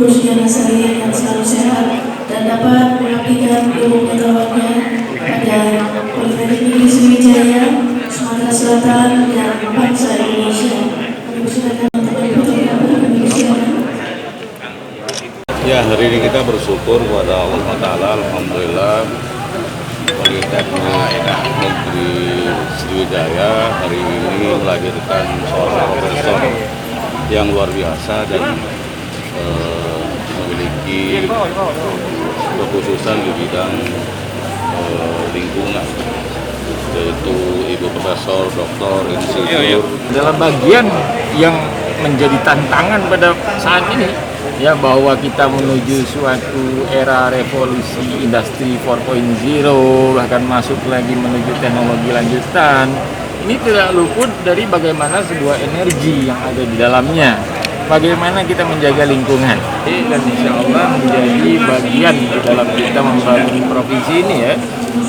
Saudara saya yang selalu sehat dan dapat mengabdikan ilmu pengetahuannya pada Politeknik Negeri Sriwijaya, Sumatera Selatan, dan bangsa Indonesia. Ya, hari ini kita bersyukur kepada Allah Ta'ala, alhamdulillah Politeknik Negeri Sriwijaya hari ini melahirkan seorang profesor yang luar biasa dan memiliki kekhususan di bidang lingkungan, yaitu Ibu Profesor Dr. Insinyur. Dalam bagian yang menjadi tantangan pada saat ini, ya, bahwa kita menuju suatu era revolusi industri 4.0, bahkan masuk lagi menuju teknologi lanjutan. Ini tidak luput dari bagaimana sebuah energi yang ada di dalamnya. Bagaimana kita menjaga lingkungan, dan insya Allah menjadi bagian di dalam kita membangun provinsi ini, ya,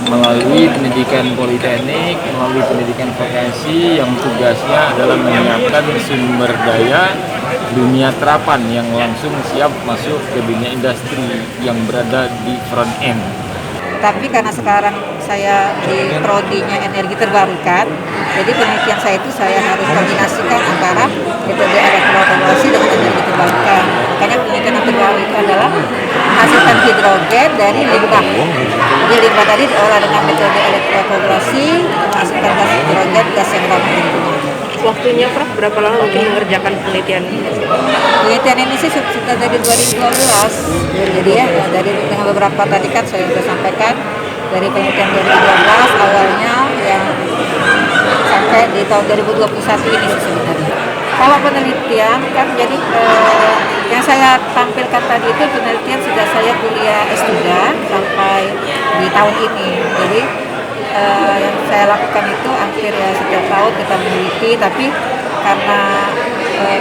melalui pendidikan politeknik, melalui pendidikan vokasi yang tugasnya adalah menyiapkan sumber daya dunia terapan yang langsung siap masuk ke dunia industri yang berada di front end. Tapi karena sekarang saya di prodinya energi terbarukan, jadi penelitian saya itu saya harus kombinasikan antara metode elektropolisasi dengan energi terbarukan. Makanya penelitian yang terbarukan adalah menghasilkan hidrogen dari limbah. Jadi limbah tadi diolah dengan metode elektropolisasi untuk menghasilkan gas hidrogen, gas yang ramah lingkungan. Waktunya Prof, berapa lama mungkin mengerjakan penelitian? Penelitian ini sih sudah dari 2012. Jadi ya dari dengan beberapa tadi kan saya sudah sampaikan dari penelitian 2012 awalnya yang sampai di tahun 2021 ini sih sebenarnya. Kalau penelitian kan jadi yang saya tampilkan tadi itu penelitian sudah saya kuliah S3 sampai di tahun ini. Jadi yang saya lakukan itu hampir ya setiap tahun kita meneliti, tapi karena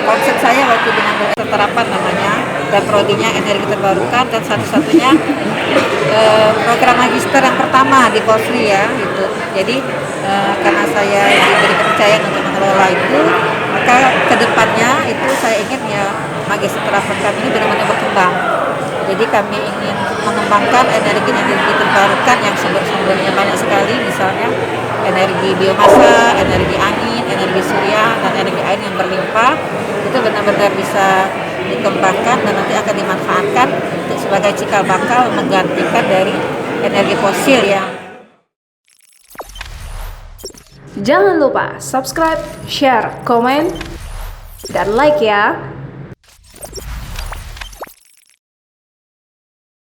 konsep saya waktu dengan terapan namanya dan prodinya energi terbarukan dan satu-satunya program magister yang pertama di Polri, ya gitu. Jadi karena saya diberi kepercayaan untuk mengelola itu, maka kedepannya itu saya ingin ya magister terapan kami ini benar-benar berkembang. Jadi kami ingin mengembangkan energi terbarukan yang sumber-sumbernya banyak sekali, misalnya energi biomasa, energi angin, energi surya, dan energi air yang berlimpah. Itu benar-benar bisa dikembangkan dan nanti akan dimanfaatkan untuk sebagai cikal bakal menggantikan dari energi fosil yang. Jangan lupa subscribe, share, komen, dan like ya.